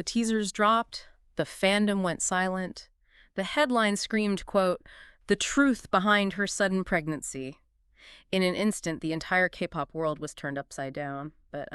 The teasers dropped, the fandom went silent. The headline screamed, quote, "The truth behind her sudden pregnancy." In an instant, the entire K-pop world was turned upside down. But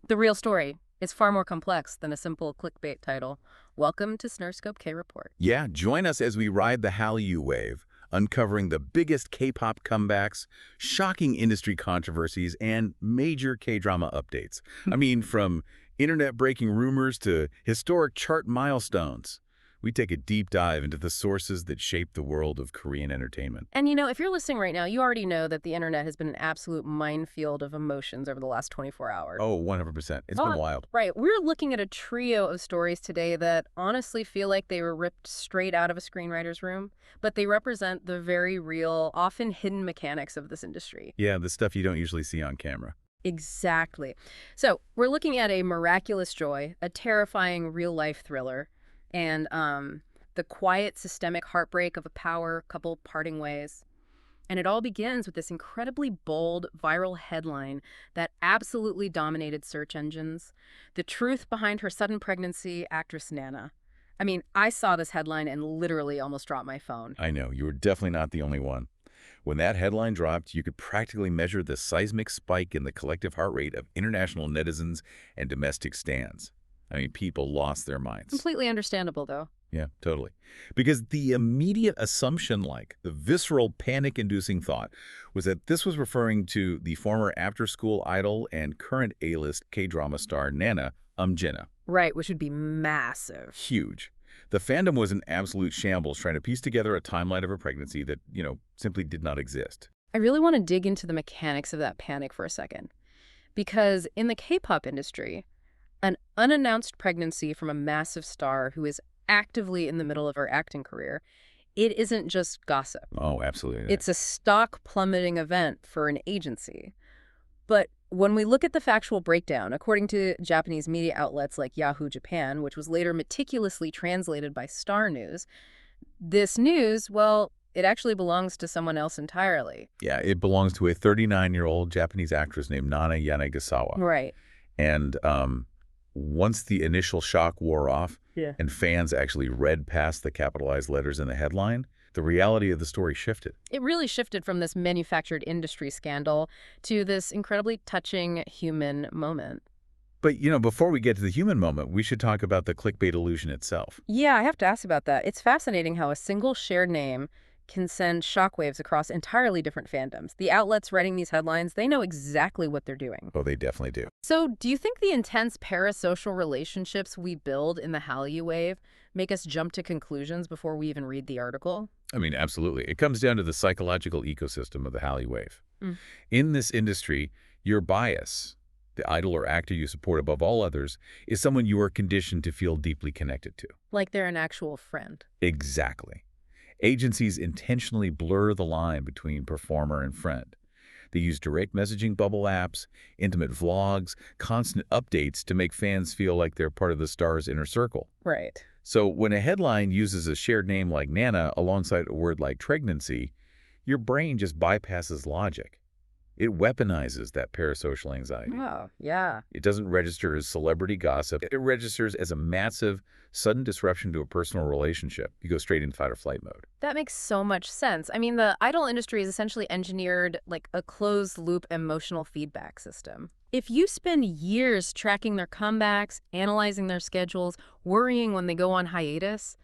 the real story is far more complex than a simple clickbait title. Welcome to Snarescope K-Report. Yeah, join us as we ride the Hallyu wave, uncovering the biggest K-pop comebacks, shocking industry controversies, and major K-drama updates. I mean, from internet-breaking rumors to historic chart milestones. We take a deep dive into the sources that shape the world of Korean entertainment. And if you're listening right now, you already know that the internet has been an absolute minefield of emotions over the last 24 hours. Oh, 100%. It's been wild. Right. We're looking at a trio of stories today that honestly feel like they were ripped straight out of a screenwriter's room, but they represent the very real, often hidden mechanics of this industry. Yeah, the stuff you don't usually see on camera. Exactly. So we're looking at a miraculous joy, a terrifying real-life thriller, and the quiet systemic heartbreak of a power couple parting ways. And it all begins with this incredibly bold viral headline that absolutely dominated search engines. The truth behind her sudden pregnancy, actress Nana. I mean, I saw this headline and literally almost dropped my phone. I know, you were definitely not the only one. When that headline dropped, you could practically measure the seismic spike in the collective heart rate of international netizens and domestic stans. I mean, people lost their minds. Completely understandable, though. Yeah, totally. Because the immediate assumption, the visceral panic-inducing thought, was that this was referring to the former after-school idol and current A-list K-drama star Nana, Jin-ah. Right, which would be massive. Huge. The fandom was in absolute shambles trying to piece together a timeline of her pregnancy that, simply did not exist. I really want to dig into the mechanics of that panic for a second. Because in the K-pop industry, an unannounced pregnancy from a massive star who is actively in the middle of her acting career, it isn't just gossip. Oh, absolutely. It's a stock plummeting event for an agency. But when we look at the factual breakdown, according to Japanese media outlets like Yahoo Japan, which was later meticulously translated by Star News, this news, well, it actually belongs to someone else entirely. Yeah, it belongs to a 39-year-old Japanese actress named Nana Yanagisawa. Right. And once the initial shock wore off and fans actually read past the capitalized letters in the headline, the reality of the story shifted. It really shifted from this manufactured industry scandal to this incredibly touching human moment. But, before we get to the human moment, we should talk about the clickbait illusion itself. Yeah, I have to ask about that. It's fascinating how a single shared name can send shockwaves across entirely different fandoms. The outlets writing these headlines, they know exactly what they're doing. Oh, they definitely do. So do you think the intense parasocial relationships we build in the Hallyu wave make us jump to conclusions before we even read the article? I mean, absolutely. It comes down to the psychological ecosystem of the Hallyu wave. In this industry, your bias, the idol or actor you support above all others, is someone you are conditioned to feel deeply connected to. Like they're an actual friend. Exactly. Agencies intentionally blur the line between performer and friend. They use direct messaging bubble apps, intimate vlogs, constant updates to make fans feel like they're part of the star's inner circle. Right. So when a headline uses a shared name like Nana alongside a word like pregnancy, your brain just bypasses logic. It weaponizes that parasocial anxiety. Oh, yeah. It doesn't register as celebrity gossip. It registers as a massive, sudden disruption to a personal relationship. You go straight into fight or flight mode. That makes so much sense. I mean, the idol industry is essentially engineered like a closed-loop emotional feedback system. If you spend years tracking their comebacks, analyzing their schedules, worrying when they go on hiatus,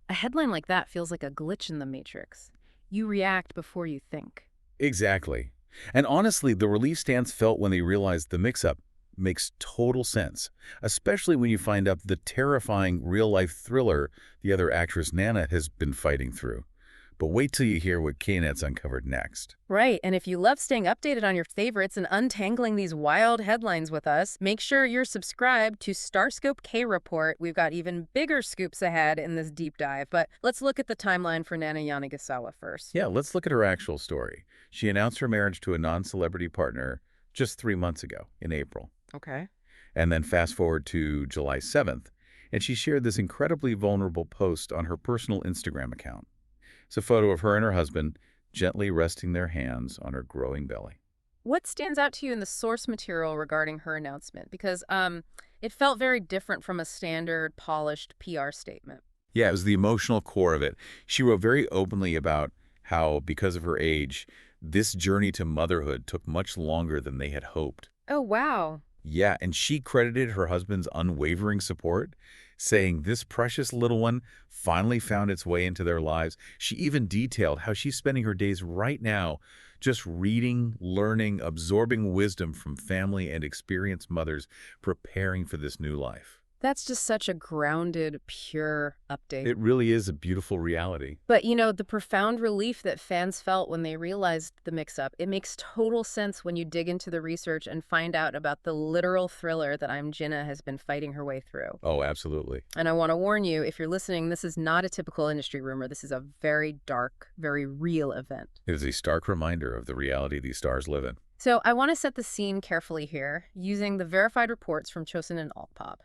a headline like that feels like a glitch in the matrix. You react before you think. Exactly. And honestly, the relief stans felt when they realized the mix-up makes total sense, especially when you find out the terrifying real-life thriller the other actress Nana has been fighting through. But wait till you hear what Knet's uncovered next. Right, and if you love staying updated on your favorites and untangling these wild headlines with us, make sure you're subscribed to Starscope K-Report. We've got even bigger scoops ahead in this deep dive, but let's look at the timeline for Nana Yanagisawa first. Yeah, let's look at her actual story. She announced her marriage to a non-celebrity partner just 3 months ago, in April. Okay. And then fast forward to July 7th, and she shared this incredibly vulnerable post on her personal Instagram account. It's a photo of her and her husband gently resting their hands on her growing belly. What stands out to you in the source material regarding her announcement? Because It felt very different from a standard, polished PR statement. Yeah, it was the emotional core of it. She wrote very openly about how, because of her age, this journey to motherhood took much longer than they had hoped. Oh, wow. Yeah, and she credited her husband's unwavering support, saying this precious little one finally found its way into their lives. She even detailed how she's spending her days right now just reading, learning, absorbing wisdom from family and experienced mothers preparing for this new life. That's just such a grounded, pure update. It really is a beautiful reality. But, the profound relief that fans felt when they realized the mix-up, it makes total sense when you dig into the research and find out about the literal thriller that Jin-ah has been fighting her way through. Oh, absolutely. And I want to warn you, if you're listening, this is not a typical industry rumor. This is a very dark, very real event. It is a stark reminder of the reality these stars live in. So I want to set the scene carefully here, using the verified reports from Chosun and Altpop.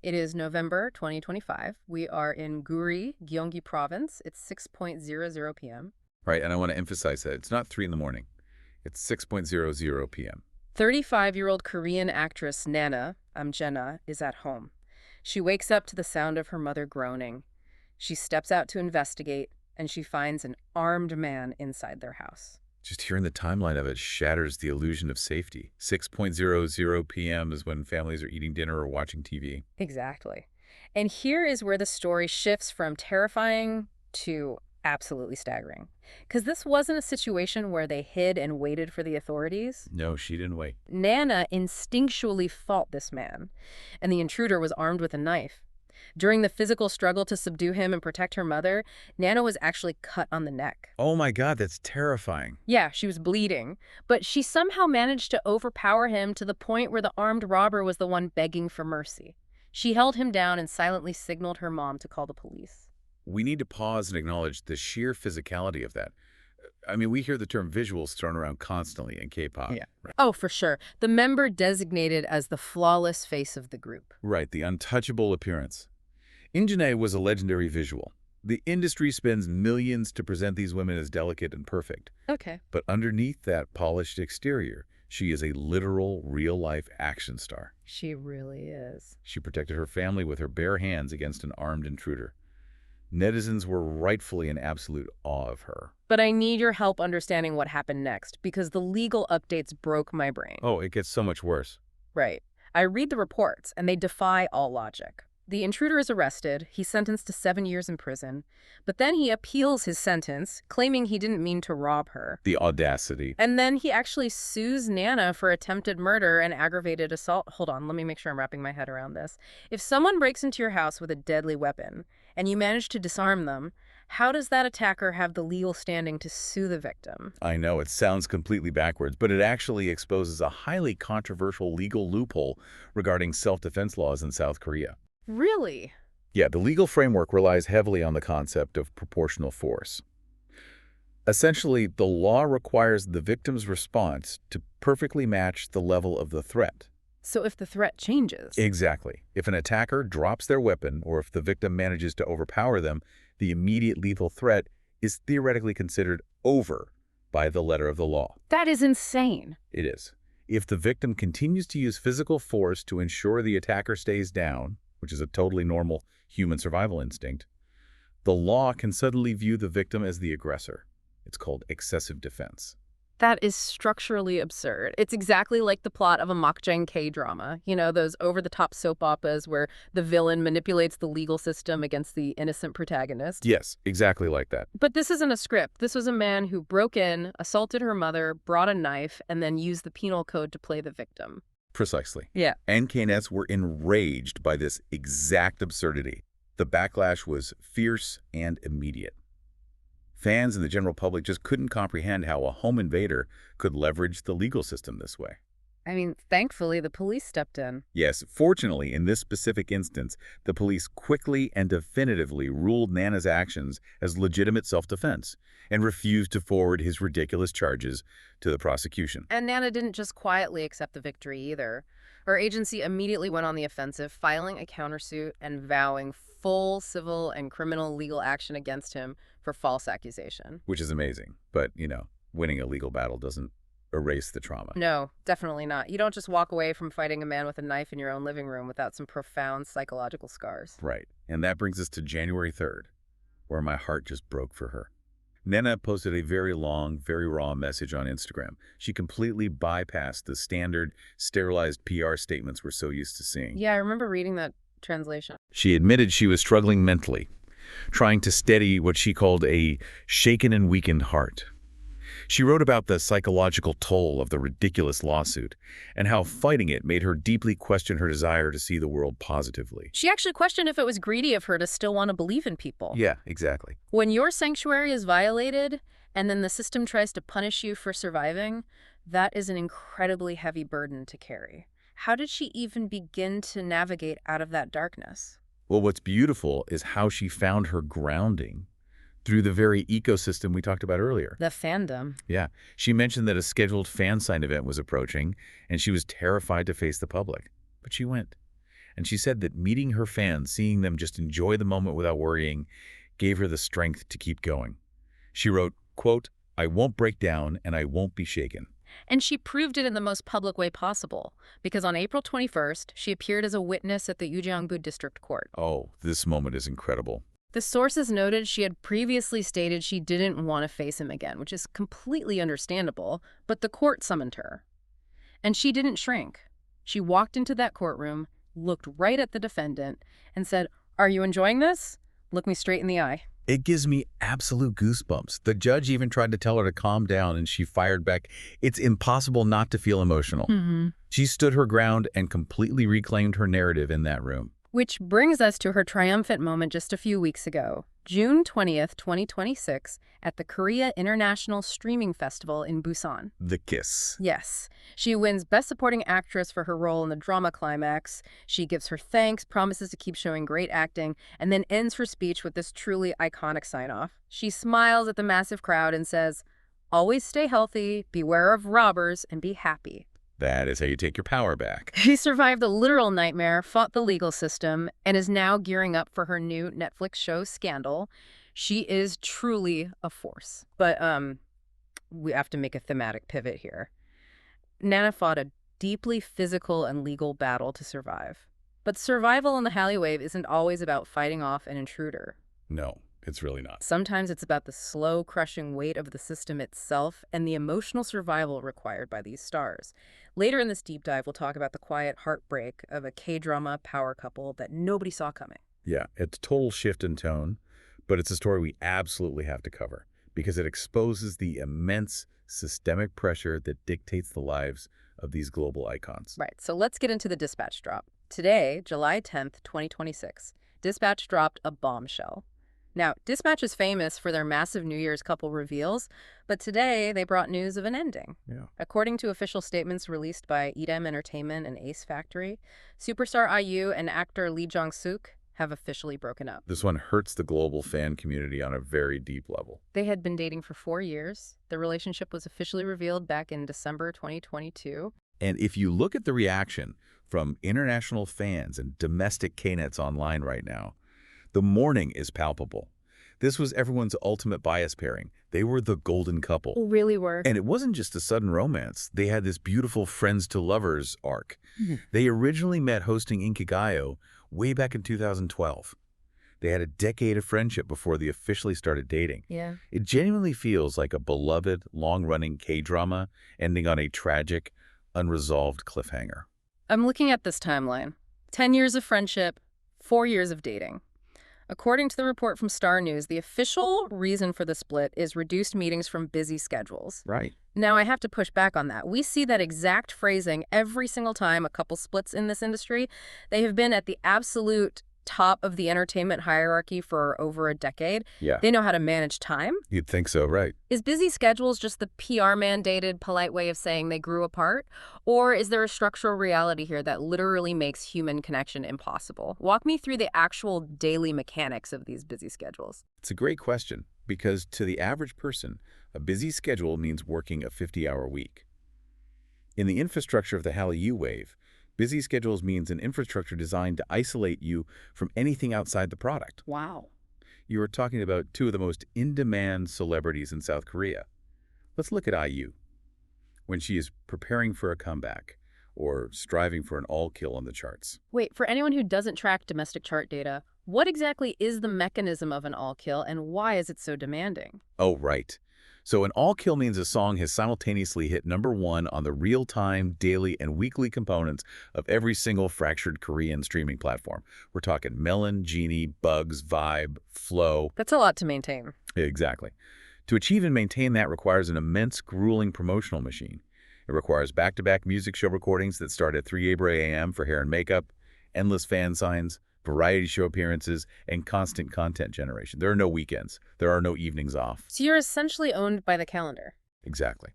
It is November 2025. We are in Guri, Gyeonggi Province. It's 6:00 p.m. Right, and I want to emphasize that it's not 3 in the morning. It's 6:00 p.m. 35-year-old Korean actress Nana, Jin-ah, is at home. She wakes up to the sound of her mother groaning. She steps out to investigate, and she finds an armed man inside their house. Just hearing the timeline of it shatters the illusion of safety. 6:00 p.m. is when families are eating dinner or watching TV. Exactly. And here is where the story shifts from terrifying to absolutely staggering. Because this wasn't a situation where they hid and waited for the authorities. No, she didn't wait. Nana instinctually fought this man, and the intruder was armed with a knife. During the physical struggle to subdue him and protect her mother, Nana was actually cut on the neck. Oh my God, that's terrifying. Yeah, she was bleeding, but she somehow managed to overpower him to the point where the armed robber was the one begging for mercy. She held him down and silently signaled her mom to call the police. We need to pause and acknowledge the sheer physicality of that. I mean, we hear the term visuals thrown around constantly in K-pop. Yeah. Right. Oh, for sure. The member designated as the flawless face of the group. Right, the untouchable appearance. Jin-ah was a legendary visual. The industry spends millions to present these women as delicate and perfect. Okay. But underneath that polished exterior, she is a literal, real-life action star. She really is. She protected her family with her bare hands against an armed intruder. Netizens were rightfully in absolute awe of her. But I need your help understanding what happened next, because the legal updates broke my brain. Oh, it gets so much worse. Right. I read the reports, and they defy all logic. The intruder is arrested, he's sentenced to 7 years in prison, but then he appeals his sentence, claiming he didn't mean to rob her. The audacity. And then he actually sues Nana for attempted murder and aggravated assault. Hold on, let me make sure I'm wrapping my head around this. If someone breaks into your house with a deadly weapon, and you manage to disarm them, how does that attacker have the legal standing to sue the victim? I know, it sounds completely backwards, but it actually exposes a highly controversial legal loophole regarding self-defense laws in South Korea. Really? Yeah, the legal framework relies heavily on the concept of proportional force. Essentially, the law requires the victim's response to perfectly match the level of the threat. So if the threat changes? Exactly. If an attacker drops their weapon or if the victim manages to overpower them, the immediate lethal threat is theoretically considered over by the letter of the law. That is insane. It is. If the victim continues to use physical force to ensure the attacker stays down, which is a totally normal human survival instinct, the law can suddenly view the victim as the aggressor. It's called excessive defense. That is structurally absurd. It's exactly like the plot of a makjang K-drama. You know, those over-the-top soap operas where the villain manipulates the legal system against the innocent protagonist. Yes, exactly like that. But this isn't a script. This was a man who broke in, assaulted her mother, brought a knife, and then used the penal code to play the victim. Precisely. Yeah. And KNS were enraged by this exact absurdity. The backlash was fierce and immediate. Fans and the general public just couldn't comprehend how a home invader could leverage the legal system this way. I mean, thankfully, the police stepped in. Yes, fortunately, in this specific instance, the police quickly and definitively ruled Nana's actions as legitimate self-defense and refused to forward his ridiculous charges to the prosecution. And Nana didn't just quietly accept the victory either. Her agency immediately went on the offensive, filing a countersuit and vowing full civil and criminal legal action against him for false accusation. Which is amazing. But, winning a legal battle doesn't erase the trauma. No, definitely not. You don't just walk away from fighting a man with a knife in your own living room without some profound psychological scars. Right. And that brings us to January 3rd, where my heart just broke for her. Nana posted a very long, very raw message on Instagram. She completely bypassed the standard, sterilized PR statements we're so used to seeing. Yeah, I remember reading that translation. She admitted she was struggling mentally, trying to steady what she called a shaken and weakened heart. She wrote about the psychological toll of the ridiculous lawsuit and how fighting it made her deeply question her desire to see the world positively. She actually questioned if it was greedy of her to still want to believe in people. Yeah, exactly. When your sanctuary is violated and then the system tries to punish you for surviving, that is an incredibly heavy burden to carry. How did she even begin to navigate out of that darkness? Well, what's beautiful is how she found her grounding through the very ecosystem we talked about earlier. The fandom. Yeah. She mentioned that a scheduled fan sign event was approaching, and she was terrified to face the public. But she went. And she said that meeting her fans, seeing them just enjoy the moment without worrying, gave her the strength to keep going. She wrote, quote, "I won't break down and I won't be shaken." And she proved it in the most public way possible, because on April 21st, she appeared as a witness at the Ujeongbu District Court. Oh, this moment is incredible. The sources noted she had previously stated she didn't want to face him again, which is completely understandable, but the court summoned her. And she didn't shrink. She walked into that courtroom, looked right at the defendant, and said, "Are you enjoying this? Look me straight in the eye." It gives me absolute goosebumps. The judge even tried to tell her to calm down, and she fired back, "It's impossible not to feel emotional." She stood her ground and completely reclaimed her narrative in that room. Which brings us to her triumphant moment just a few weeks ago, June 20th, 2026, at the Korea International Streaming Festival in Busan. The kiss. Yes. She wins Best Supporting Actress for her role in the drama climax. She gives her thanks, promises to keep showing great acting, and then ends her speech with this truly iconic sign-off. She smiles at the massive crowd and says, "Always stay healthy, beware of robbers, and be happy." That is how you take your power back. She survived a literal nightmare, fought the legal system, and is now gearing up for her new Netflix show, Scandal. She is truly a force. But we have to make a thematic pivot here. Nana fought a deeply physical and legal battle to survive. But survival in the Hallyu Wave isn't always about fighting off an intruder. No, it's really not. Sometimes it's about the slow, crushing weight of the system itself and the emotional survival required by these stars. Later in this deep dive, we'll talk about the quiet heartbreak of a K-drama power couple that nobody saw coming. Yeah, it's a total shift in tone, but it's a story we absolutely have to cover because it exposes the immense systemic pressure that dictates the lives of these global icons. Right, so let's get into the Dispatch drop. Today, July 10th, 2026, Dispatch dropped a bombshell. Now, Dispatch is famous for their massive New Year's couple reveals, but today they brought news of an ending. Yeah. According to official statements released by EDAM Entertainment and Ace Factory, superstar IU and actor Lee Jong Suk have officially broken up. This one hurts the global fan community on a very deep level. They had been dating for 4 years. The relationship was officially revealed back in December 2022. And if you look at the reaction from international fans and domestic K-nets online right now, the mourning is palpable. This was everyone's ultimate bias pairing. They were the golden couple. Really were. And it wasn't just a sudden romance. They had this beautiful friends to lovers arc. They originally met hosting Inkigayo way back in 2012. They had a decade of friendship before they officially started dating. Yeah. It genuinely feels like a beloved, long-running K-drama ending on a tragic, unresolved cliffhanger. I'm looking at this timeline. 10 years of friendship, 4 years of dating. According to the report from Star News, the official reason for the split is reduced meetings from busy schedules. Right. Now, I have to push back on that. We see that exact phrasing every single time a couple splits in this industry. They have been at the absolute top of the entertainment hierarchy for over a decade. Yeah. They know how to manage time. You'd think so, right? Is busy schedules just the PR-mandated polite way of saying they grew apart? Or is there a structural reality here that literally makes human connection impossible? Walk me through the actual daily mechanics of these busy schedules. It's a great question because to the average person, a busy schedule means working a 50-hour week. In the infrastructure of the Hallyu Wave, busy schedules means an infrastructure designed to isolate you from anything outside the product. Wow. You are talking about two of the most in-demand celebrities in South Korea. Let's look at IU. when she is preparing for a comeback or striving for an all-kill on the charts. Wait, for anyone who doesn't track domestic chart data, what exactly is the mechanism of an all-kill and why is it so demanding? Oh, right. So an all-kill means a song has simultaneously hit #1 on the real-time, daily, and weekly components of every single fractured Korean streaming platform. We're talking Melon, Genie, Bugs, Vibe, Flow. That's a lot to maintain. Exactly. To achieve and maintain that requires an immense, grueling promotional machine. It requires back-to-back music show recordings that start at 3 a.m. for hair and makeup, endless fan signs, variety show appearances, and constant content generation. There are no weekends. There are no evenings off. So you're essentially owned by the calendar. Exactly.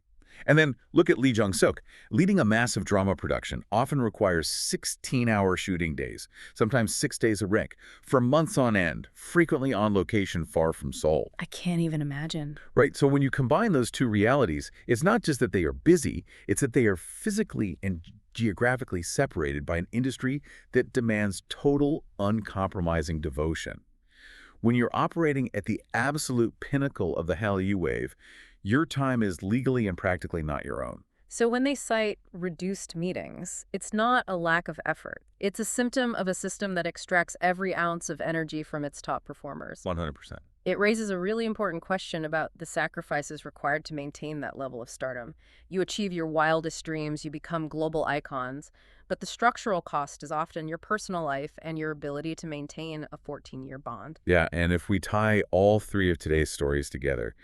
And then look at Lee Jong Suk. Leading a massive drama production often requires 16-hour shooting days, sometimes 6 days a rec, for months on end, frequently on location far from Seoul. I can't even imagine. Right, so when you combine those two realities, it's not just that they are busy, it's that they are physically and geographically separated by an industry that demands total, uncompromising devotion. When you're operating at the absolute pinnacle of the Hallyu wave, your time is legally and practically not your own. So when they cite reduced meetings, it's not a lack of effort. It's a symptom of a system that extracts every ounce of energy from its top performers. 100%. It raises a really important question about the sacrifices required to maintain that level of stardom. You achieve your wildest dreams, you become global icons, but the structural cost is often your personal life and your ability to maintain a 14-year bond. Yeah, and if we tie all three of today's stories together,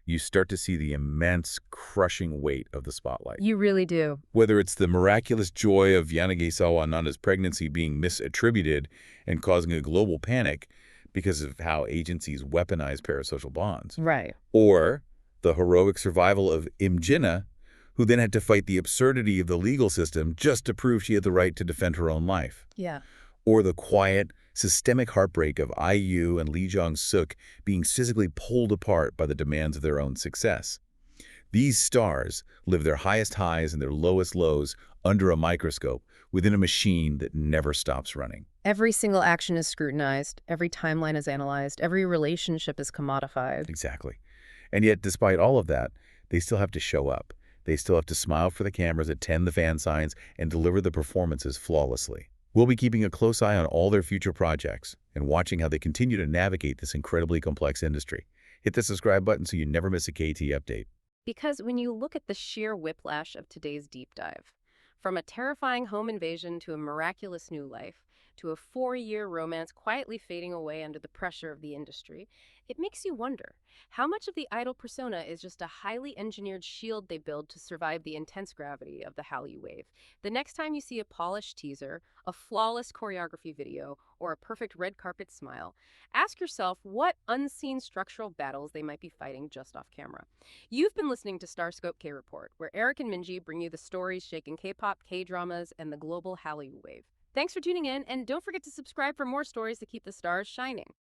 you start to see the immense, crushing weight of the spotlight. You really do. Whether it's the miraculous joy of Yanagisawa Nana's pregnancy being misattributed and causing a global panic because of how agencies weaponize parasocial bonds, Right. or the heroic survival of Jin-ah, who then had to fight the absurdity of the legal system just to prove she had the right to defend her own life, Yeah. or the quiet, systemic heartbreak of IU and Lee Jong Suk being physically pulled apart by the demands of their own success. These stars live their highest highs and their lowest lows under a microscope within a machine that never stops running. Every single action is scrutinized, every timeline is analyzed, every relationship is commodified. Exactly. And yet, despite all of that, they still have to show up. They still have to smile for the cameras, attend the fan signs, and deliver the performances flawlessly. We'll be keeping a close eye on all their future projects and watching how they continue to navigate this incredibly complex industry. Hit the subscribe button so you never miss a KT update. Because when you look at the sheer whiplash of today's deep dive, from a terrifying home invasion to a miraculous new life, to a 4-year romance quietly fading away under the pressure of the industry, it makes you wonder, how much of the idol persona is just a highly engineered shield they build to survive the intense gravity of the Hallyu wave? The next time you see a polished teaser, a flawless choreography video, or a perfect red carpet smile, ask yourself what unseen structural battles they might be fighting just off camera. You've been listening to Starscope K-Report, where Eric and Minji bring you the stories shaking K-pop, K-dramas, and the global Hallyu wave. Thanks for tuning in, and don't forget to subscribe for more stories to keep the stars shining.